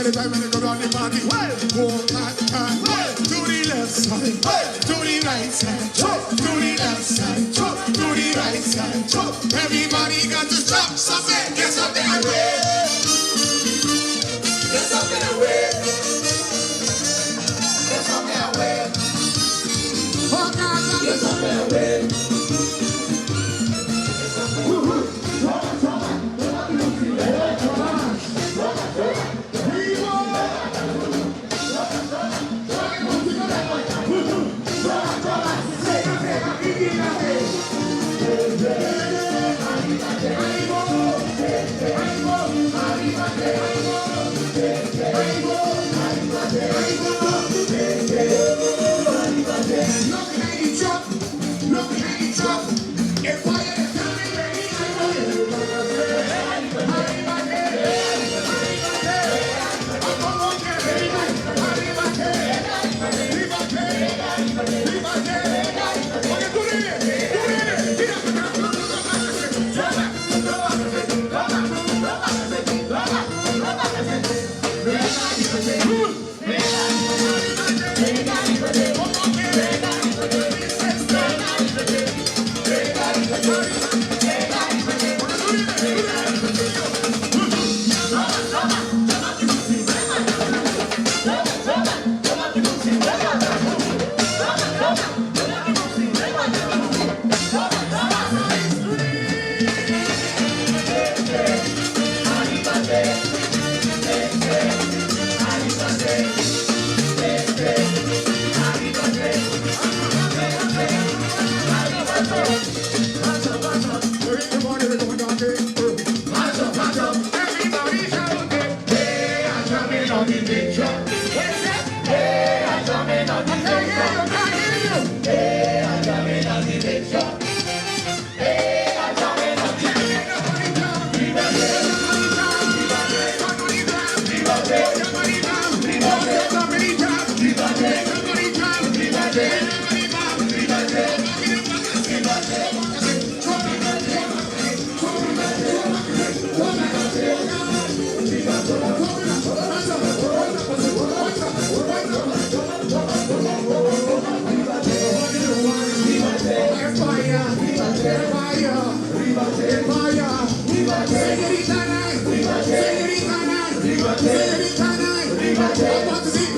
Anytime when you go round the party, well, walk and turn, well, to the left side, well, to the right side, to the left side, to the right side. Everybody got to stop, something, get something away. Get something away. Get something away. Oh God, get something away.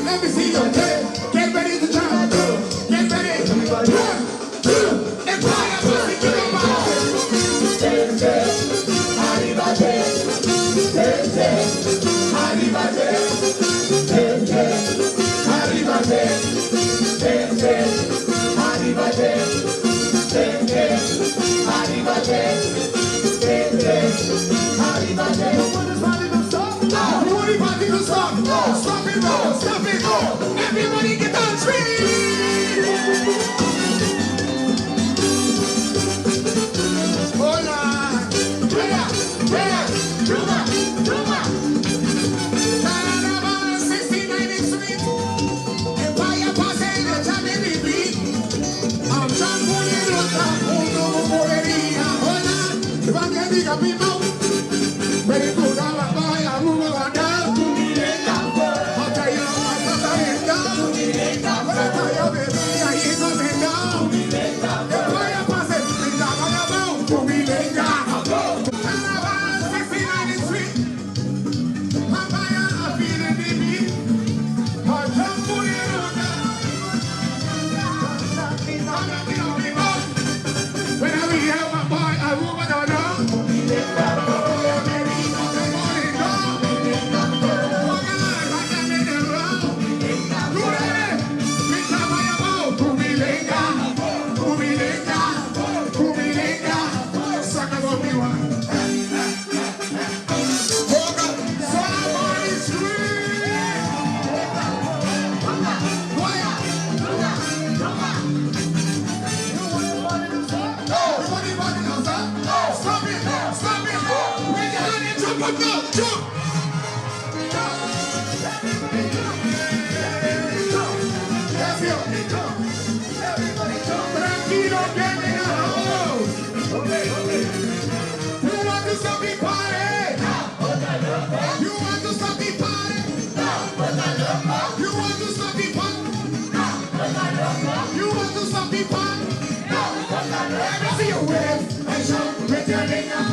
Let me see your tail. Get ready to jump. Get ready. 1, 2, and fire. Everybody get on street. Hola. Ruma. Carnival 69th Street. Empire passing the Jamaican beat. I'm trampoline on top. Wauuuuw Buleria. Hola. If I can dig up in mouth. Ready to go like boy. I'm moving on down. You want to stop the party? Buleria